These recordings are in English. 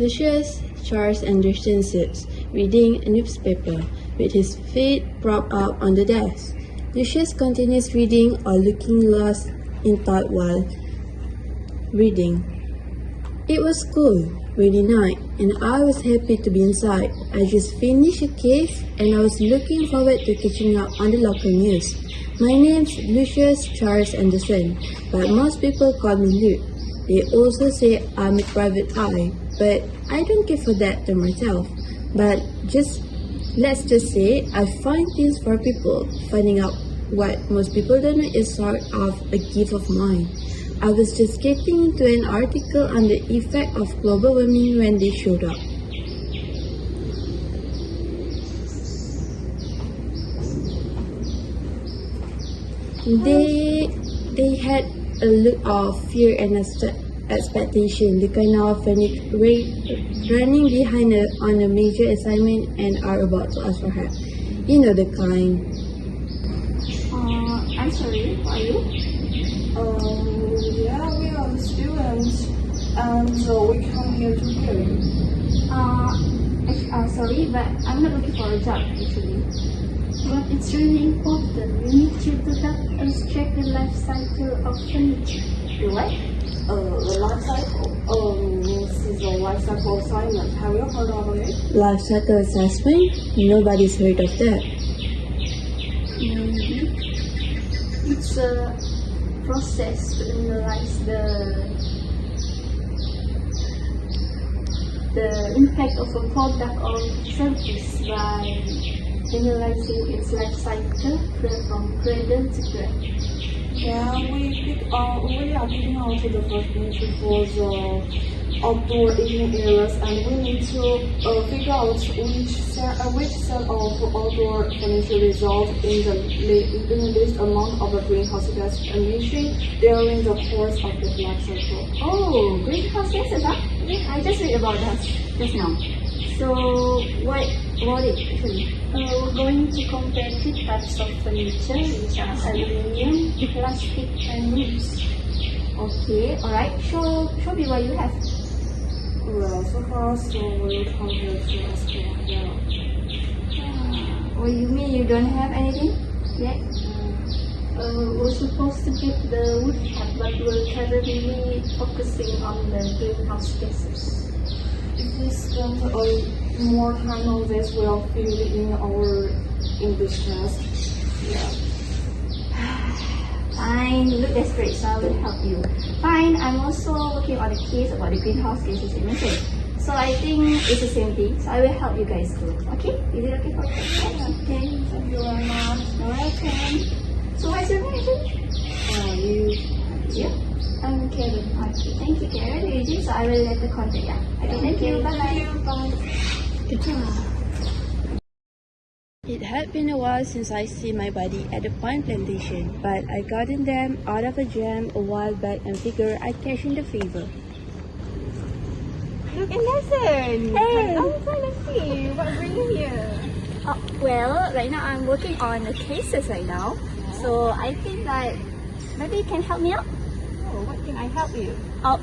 Lucius Charles Anderson sits, reading a newspaper, with his feet propped up on the desk. Lucius continues reading or looking lost in thought while reading. It was cool, rainy night, and I was happy to be inside. I just finished a case and I was looking forward to catching up on the local news. My name's Lucius Charles Anderson, but most people call me Luke. They also say I'm a private eye, but I don't care for that to myself. But let's just say I find things for people. Finding out what most people don't know is sort of a gift of mine. I was just getting into an article on the effect of global warming when they showed up. They had a look of fear and expectation, the kind of running behind on a major assignment and are about to ask for help. You know the kind. I'm sorry, who are you? Yeah, we are the students, and we come here to hear you. Sorry, but I'm not looking for a job actually. But it's really important. We need you to help us check the life cycle of furniture. The what? The life cycle? This is a life cycle assignment. Have you heard of it? Life cycle assessment? Nobody's heard of that. It's a process to analyze the impact of a product or service by analyzing its life cycle from cradle to grave. Yeah, we are picking out the first entry for the outdoor eating areas, and we need to figure out which set of outdoor furniture result in the least amount of the greenhouse gas emission during the course of the life cycle. Oh, greenhouse gases, huh? Yeah, I just read about that just now. So, what about it actually? We're going to compare three types of furniture, which are aluminium, plastic, and woods. Okay, alright. Show me what you have. Well, so far, we come here to ask for help. What you mean you don't have anything yet? We're supposed to get the wood type, but we're currently focusing on the greenhouse gases. If we spend more time on this, we'll fill in our English test. Yeah. Fine, you look desperate, so I will help you. Fine, I'm also working on a case about the greenhouse gases emission. So I think it's the same thing, so I will help you guys too. Okay? Is it okay for you? Okay, Thank you very much. you're welcome. So what's your name again? Yeah? I'm Karen. Okay, thank you, Karen. Eugene, so I will let the contact. Yeah. Okay, thank you. Bye-bye. Bye. Good job. It had been a while since I see my buddy at the pine plantation, but I gotten them out of a jam a while back and figured I'd catch in the fever. Look, Anderson! Hey! I'm trying to see what brings you here. Well, right now I'm working on the cases right now. So I think that maybe you can help me out. Oh, what can I help you? How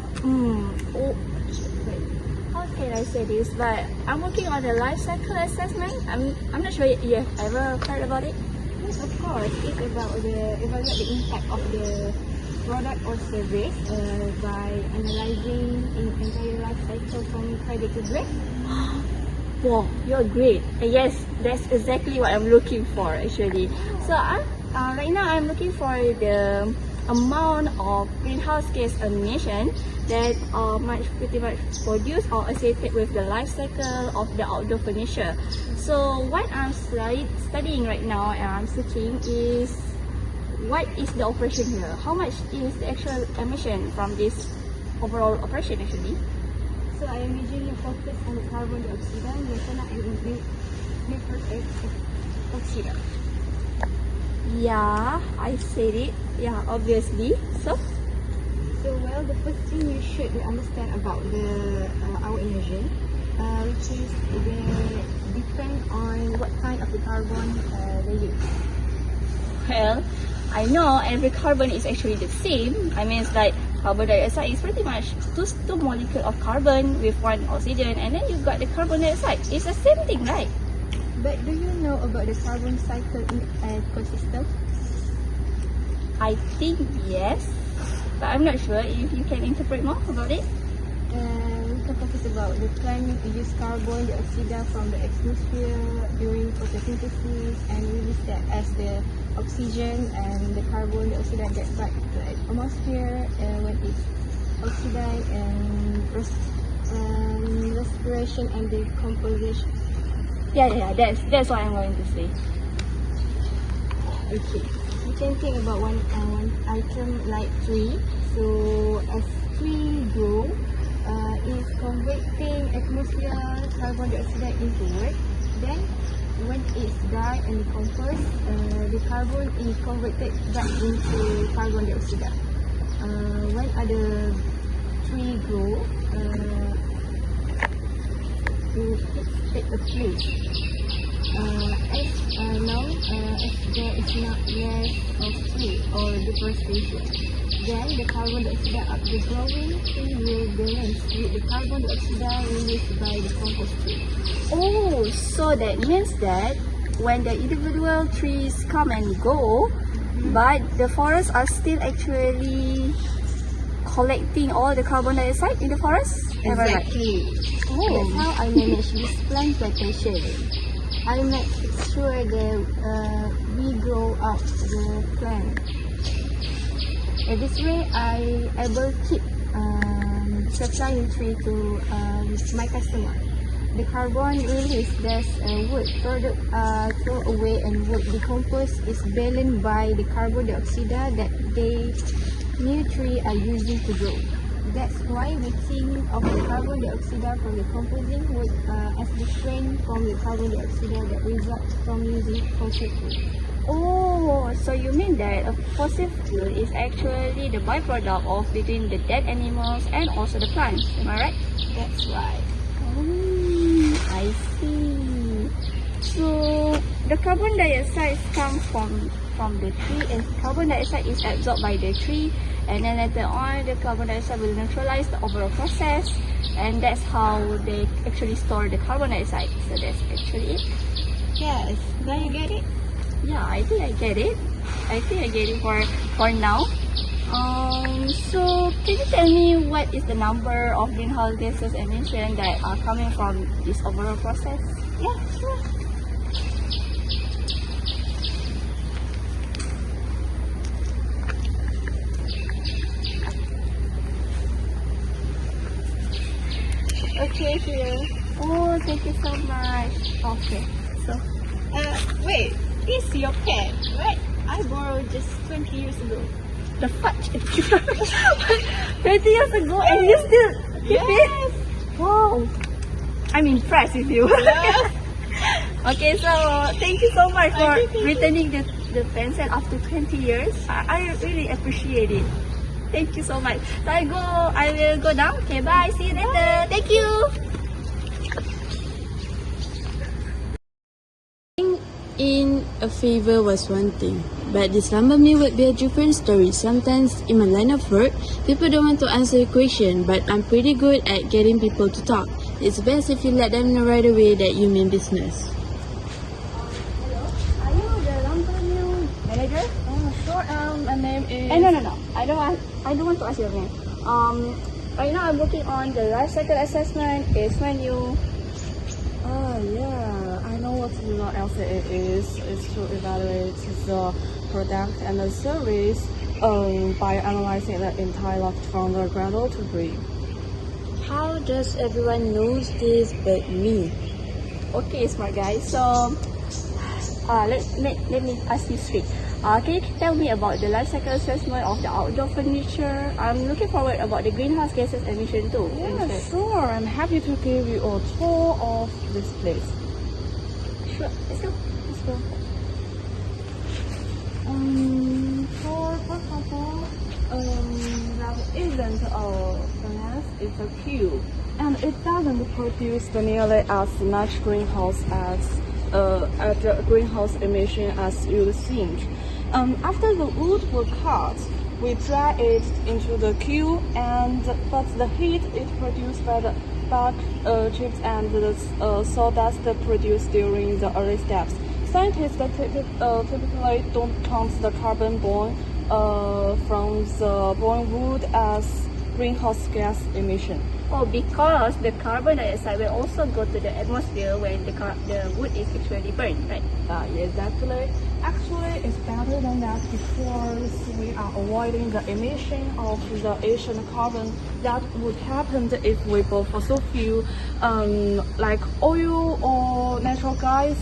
can I say this? But I'm working on the life cycle assessment. I'm not sure you have ever heard about it. Yes, of course. It's about evaluate the impact of the product or service by analyzing in entire life cycle from cradle to grave. Wow, you're great. Yes, that's exactly what I'm looking for actually. So right now I'm looking for the amount of greenhouse gas emission that are pretty much produced or associated with the life cycle of the outdoor furniture. So what I'm studying right now and I'm searching is what is the operation here? How much is the actual emission from this overall operation actually? So I am usually focused on carbon dioxide, methane, and nitrous oxide. Yeah, I said it. Yeah, obviously. So Well, the first thing you should understand about the our emission, which is they depend on what kind of the carbon they use. well, I know every carbon is actually the same. I mean, it's like carbon dioxide is pretty much two molecules of carbon with one oxygen, and then you got the carbon dioxide. It's the same thing, right? But do you know about the carbon cycle in ecosystem? I think yes, but I'm not sure if you can interpret more about it. We can focus about the plant use carbon dioxide from the atmosphere during photosynthesis and release that as the oxygen, and the carbon dioxide get back to the atmosphere when it's oxidized and respiration and decomposition. Yeah, that's what I'm going to say. Okay. You can think about one item like tree. So as tree grow, it's converting atmosphere carbon dioxide into wood. Then when it's dry and decomposed, the carbon is converted back into carbon dioxide. When other tree grow, to take a place. As there is not less of tree or deforestation, then the carbon dioxide of the growing tree will balance with the carbon dioxide released by the compost tree. Oh, so that means that when the individual trees come and go, but the forests are still actually collecting all the carbon dioxide in the forest? Am I right? Exactly. Oh. That's how I manage this plant plantation. I make sure that we grow up the plant. This way, I able keep supplying tree to my customer. The carbon release that's wood product throw away and wood decompose is balanced by the carbon dioxide that the new tree are using to grow. That's why we think of the carbon dioxide from decomposing wood as different from the carbon dioxide that results from using fossil fuel. Oh, so you mean that a fossil fuel is actually the byproduct of between the dead animals and also the plants, am I right? That's right. I see. So the carbon dioxide comes from the tree, and carbon dioxide is absorbed by the tree, and then later on the carbon dioxide will neutralize the overall process, and that's how they actually store the carbon dioxide. So that's actually it. Yes. Now you get it? Yeah, I think I get it. For now. So can you tell me what is the number of greenhouse gases emission that are coming from this overall process? Yeah, sure. Okay, here. Oh, thank you so much. Okay, so Wait. This is your pen, right? I borrowed just 20 years ago. the fudge. 20 years ago, and you still keep it? Wow, I'm impressed with you. Yes. Okay, so thank you so much for returning the pencil after 20 years. I really appreciate it. Thank you so much. So I will go down. Okay, bye. See you later. Thank you. In a favor was one thing, but dismember me would be a different story. Sometimes in my line of work, people don't want to answer a question, but I'm pretty good at getting people to talk. It's best if you let them know right away that you mean business. Hello. Are you the lumber mill manager? Sure. My name is. No. I don't want to ask your name. Right now I'm working on the life cycle assessment. Is when you. Yeah, I know what LCA is. It's to evaluate the product and the service by analyzing the entire life from the cradle to grave. How does everyone knows this but me? Okay, smart guy. So, let me ask you straight. Can you tell me about the life cycle assessment of the outdoor furniture? I'm looking forward about the greenhouse gases emission too. Yeah, sure. I'm happy to give you a tour of this place. Sure. Let's go. For example, that isn't a furnace, it's a cube, and it doesn't produce nearly as much greenhouse greenhouse emission as you think. After the wood was cut, we dry it into the kiln, but the heat is produced by the bark chips and the sawdust produced during the early steps. Scientists typically don't count the carbon born from the burn wood as greenhouse gas emission. Oh, because the carbon dioxide will also go to the atmosphere when the wood is actually burned, right? Exactly. Actually, it's better than that because we are avoiding the emission of the Asian carbon that would happen if we burn fossil fuel, like oil or natural gas,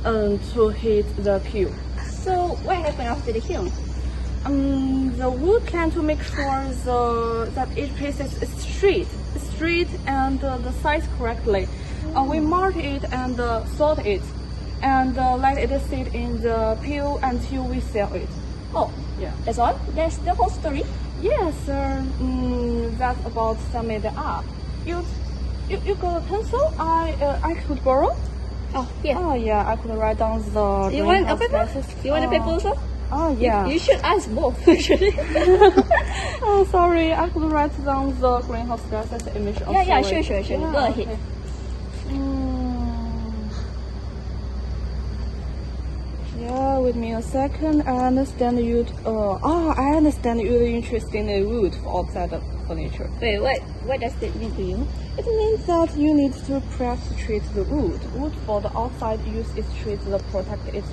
to heat the kiln. So what happened after the kiln? The wood can to make sure that each piece is straight and the size correctly. We mark it and sort it and let it sit in the peel until we sell it. Oh, Yeah. that's all? That's the whole story? Yes, sir. That's about sum it up. You got a pencil? I could borrow. Oh, yeah. Oh yeah, I could write down the. You want a greenhouse paper? gases. You want a paper also? Oh yeah. You should ask both, actually. Oh, sorry. I could write down the greenhouse gases emission. Oh, Yeah, sorry. sure. Yeah, Go ahead. okay. Yeah, with me a second. I understand you. I understand you're interested in wood for outside of furniture. Wait, what does that mean to you? It means that you need to press treat the wood. Wood for the outside use is treated to protect its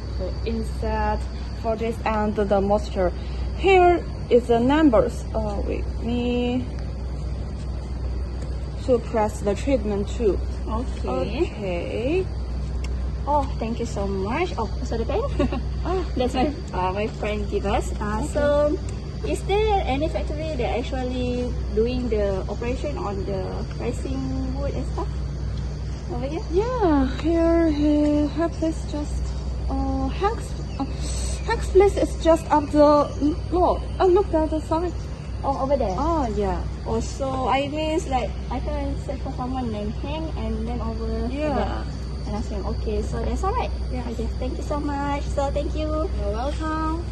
insect, fungus, and the moisture. Here is the numbers. With me to press the treatment too. Okay. Oh, thank you so much. Oh, so the pen? That's my friend give us. So, is there any factory that actually doing the operation on the pressing wood and stuff over here? Yeah, here he have this just Hex place is just up the road. Look at the side. Oh, over there. Oh yeah. Also, I mean, like I can search for someone named Hank and then over Yeah. there. And I'm saying, okay, so that's alright. Yeah. Okay, thank you so much. So thank you. You're welcome.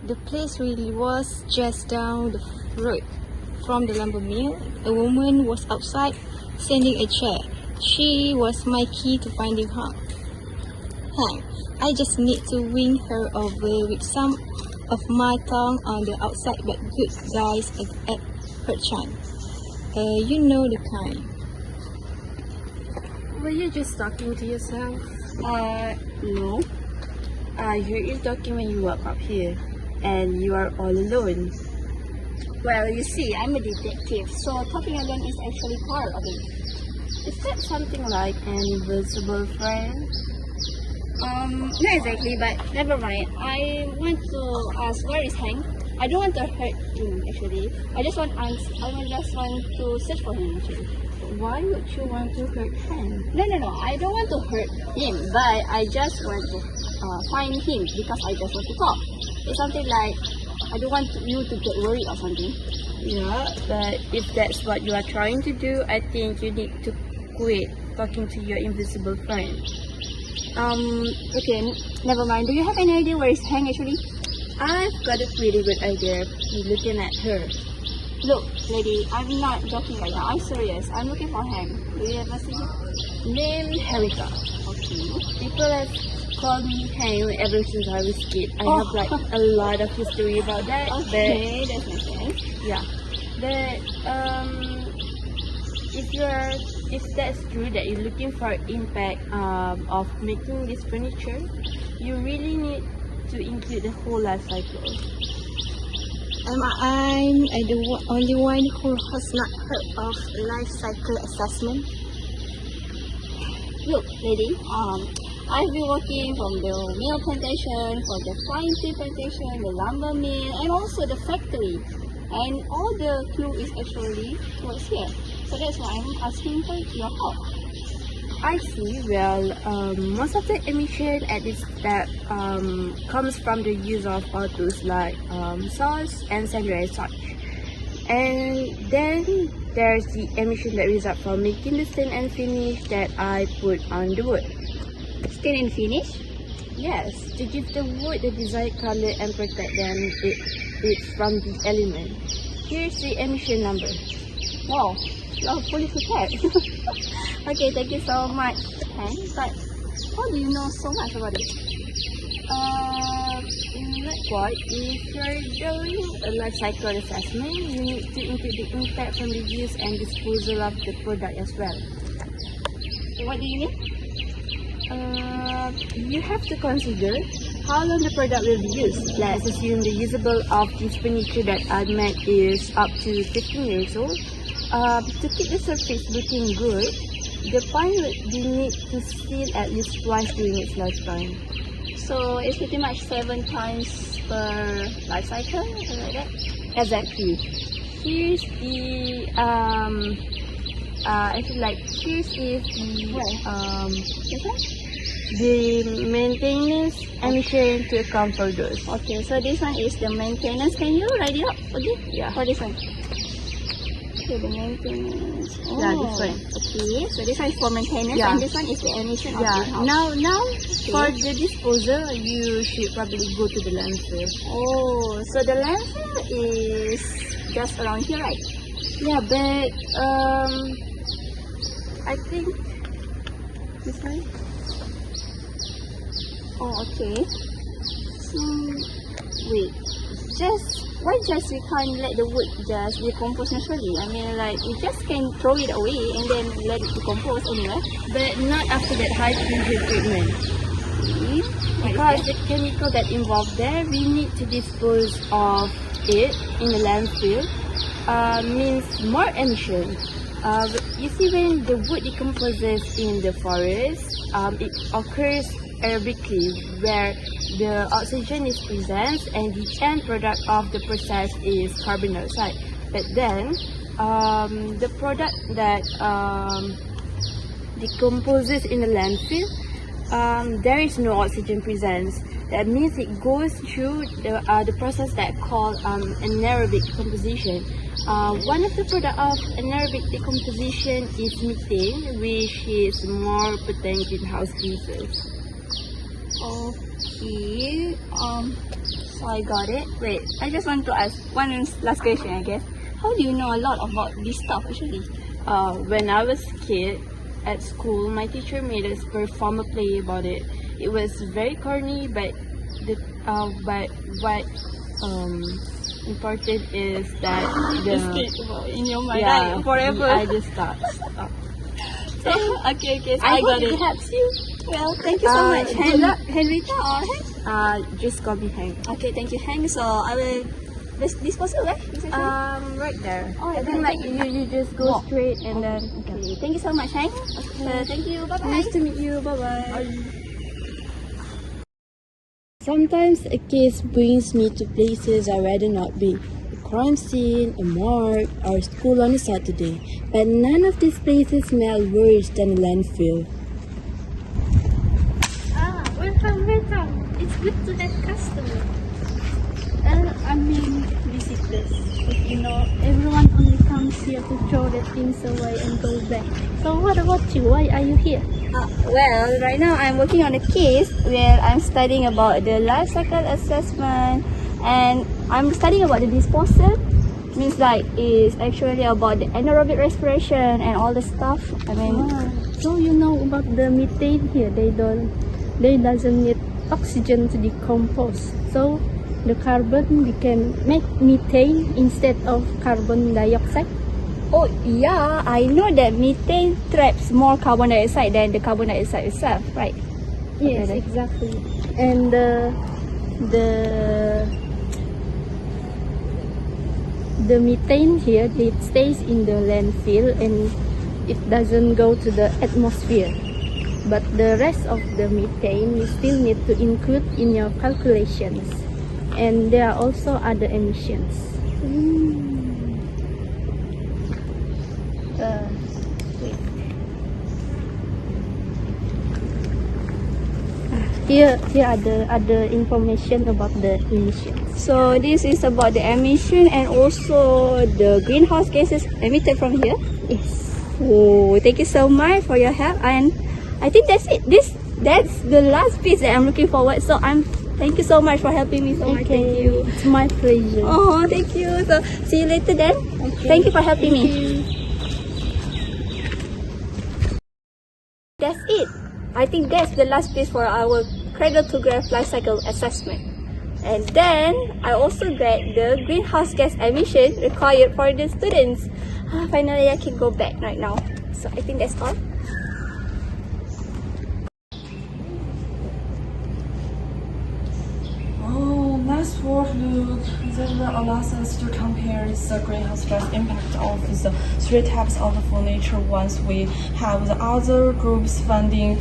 The place really was just down the road from the lumber mill. A woman was outside sending a chair. She was my key to finding her. I just need to win her over with some of my tongue on the outside but good guys at her chance. You know the kind. Were you just talking to yourself? No. I heard you talking when you walk up here, and you are all alone. Well, you see, I'm a detective, so talking alone is actually part of it. Is that something like an invisible friend? Not exactly, but never mind. I want to ask where is Hank. I don't want to hurt him actually. I just want to search for him actually. Why would you want to hurt him? No. I don't want to hurt him, but I just want to find him because I just want to talk. It's something like I don't want you to get worried or something. Yeah, but if that's what you are trying to do, I think you need to quit talking to your invisible friend. Okay, never mind. Do you have any idea where is Hank actually? I've got a pretty good idea. You're looking at her. Look, lady, I'm not joking right now. I'm serious. I'm looking for Hank. Do you ever see him? Name Harika. Okay. People have called me Hank ever since I was a kid. I have like a lot of history about that. Okay, that makes sense. But yeah, but if that's true that you're looking for impact of making this furniture, you really need to include the whole life cycle. I'm the only one who has not heard of life cycle assessment. Look, lady, I've been working from the mill plantation, for the fine tea plantation, the lumber mill, and also the factory. And all the clue is actually towards here. So that's why I'm asking for your help. I see. Well, most of the emission at this step comes from the use of all tools like saws and sander and such. And then there's the emission that results from making the stain and finish that I put on the wood. Stain and finish? Yes, to give the wood the desired color and protect it from the element. Here's the emission number. Wow, you're fully prepared. Okay, thank you so much, Hank. But how do you know so much about it? Not quite. If you're doing a life cycle assessment, you need to include the impact from the use and disposal of the product as well. So what do you mean? You have to consider how long the product will be used. Let's assume the usable of this furniture that I made is up to 15 years old. To keep the surface looking good, the pine would be need to seal at least twice during its lifetime. So it's pretty much 7 times per life cycle, something like that. Exactly. Here's the I feel like here's is the maintenance emission to account for those. Okay, so this one is the maintenance. Can you write it up again? Yeah. For this one. Okay, the maintenance. Oh, Yeah, this one. Okay, so this one is for maintenance, Yeah. and this one is the emission of Yeah. greenhouse. Now for the disposal, you should probably go to the landfill. Oh, so the landfill is just around here, right? Yeah, but I think this one. Oh, okay. So, wait. Why we can't let the wood just decompose naturally? I mean, like, we just can throw it away and then let it decompose anyway. But not after that high pressure treatment. Okay. Because the chemical that involved there, we need to dispose of it in the landfill. Means more emission. You see, when the wood decomposes in the forest, it occurs aerobically, where the oxygen is present and the end product of the process is carbon dioxide. But then, the product that decomposes in the landfill, there is no oxygen presence. That means it goes through the process that called anaerobic decomposition. One of the products of anaerobic decomposition is methane, which is more potent greenhouse gases. Okay. So I got it. Wait, I just want to ask one last question, I guess. How do you know a lot about this stuff actually? When I was a kid at school, my teacher made us perform a play about it. It was very corny, but what important is that Just keep in your mind, yeah, right? Forever. I just got stuck. Okay, so I I got hope it. it helps you. Well, thank you so much, good luck. Henrita or Hank? Just call me Hank. Okay, thank you, Hank. So I will dispose it where? Right there. Oh, I think like you just go Walk. straight and then. Okay, thank you so much, Hank. Thank you. Bye bye. Nice to meet you. Bye bye. Sometimes a case brings me to places I'd rather not be. A crime scene, a morgue, or school on a Saturday. But none of these places smell worse than a landfill. Welcome. It's good to have customer. Visitors. You know, everyone only comes here to throw their things away and go back. So what about you? Why are you here? Well, right now I'm working on a case where I'm studying about the life cycle assessment, and I'm studying about the disposal. Means like it's actually about the anaerobic respiration and all the stuff. I mean, So you know about the methane here. They doesn't need oxygen to decompose. So the carbon we can make methane instead of carbon dioxide. oh yeah, I know that methane traps more carbon dioxide than the carbon dioxide itself, right? Yes, Okay. exactly. And the methane here, it stays in the landfill and it doesn't go to the atmosphere. But the rest of the methane you still need to include in your calculations. And there are also other emissions. Here are the other information about the emissions. So this is about the emission and also the greenhouse gases emitted from here. Yes. Oh, thank you so much for your help, and I think that's it. that's the last piece that I'm looking forward. So thank you so much for helping me so much. Thank you. It's my pleasure. Oh, thank you. So see you later then. Thank you for helping me. That's it. I think that's the last piece for our cradle to grave life cycle assessment. And then I also get the greenhouse gas emission required for the students. Finally, I can go back right now. So I think that's all. Oh, nice work, Luke. That allows us to compare the greenhouse gas impact of the three types of furniture once we have the other groups funding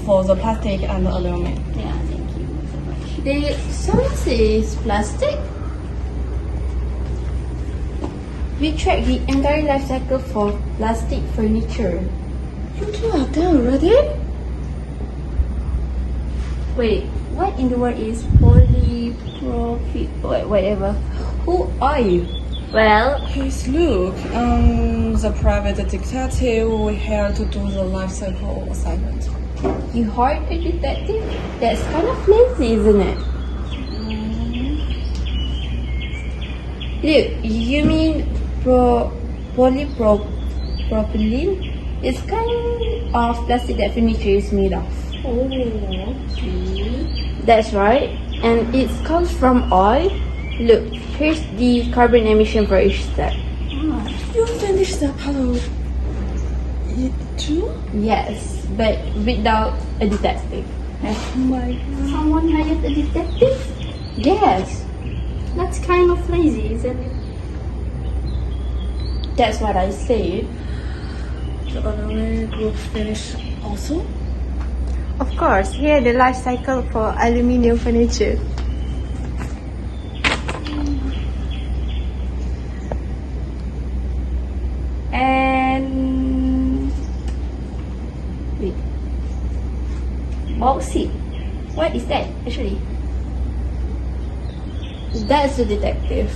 for the plastic and aluminum. Yeah, thank you so much. The someone says plastic. We track the entire life cycle for plastic furniture. You do that already? Wait, what in the world is polypropylene? Whatever. Who are you? Well, He's Luke, the private detective we here to do the life cycle assignment. You hired a detective? That's kind of lazy, isn't it? Look, you mean polypropylene? It's kind of plastic that furniture is made of. Oh, okay. That's right. And it comes from oil. Look, here's the carbon emission for each step. You finished that part of it too? Yes, but without a detective. Oh my god. someone hired a detective? Yes, That's kind of lazy, isn't it? that's what I said. The other group finished also? Of course, here the life cycle for aluminium furniture. And Wait, bauxite. What is that actually? that's the detective.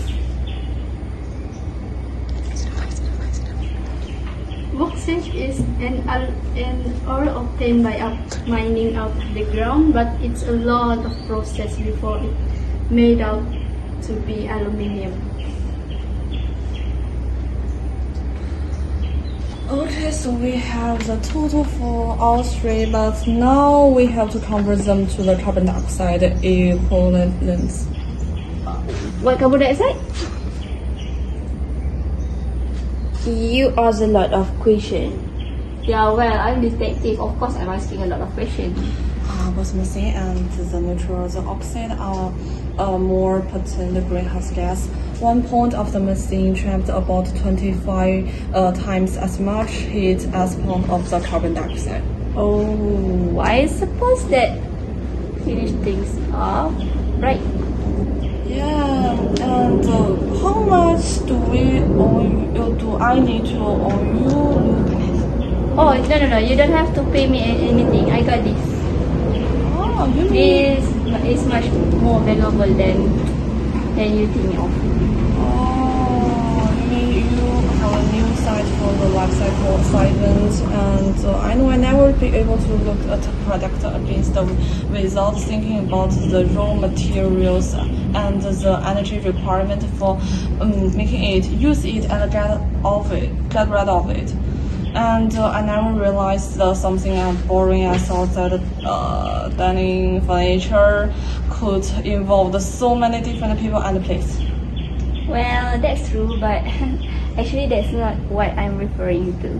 Bauxite is an ore obtained by mining out of the ground, but it's a lot of process before it made out to be aluminium. Okay, so we have the total for all three, but now we have to convert them to the carbon dioxide equivalents. What carbon dioxide? You ask a lot of questions. Yeah, well, I'm detective. Of course, I'm asking a lot of questions. Both methane and the nitrous oxide are more potent greenhouse gas. 1 point of the methane trapped about 25 times as much heat as pound of the carbon dioxide. Oh, I suppose that finish things off, right? Yeah, and how much do we owe you? Do I need to owe you? Oh, no. You don't have to pay me anything. I got this. Oh, you mean? This is much more valuable than you think of. Oh, you mean you have a new site for the life cycle assignment, and I know I never be able to look at a product against them without thinking about the raw materials and the energy requirement for making it, use it, and get rid of it. And I never realized something as boring. I thought that dining furniture could involve so many different people and places. Well, that's true, but actually that's not what I'm referring to.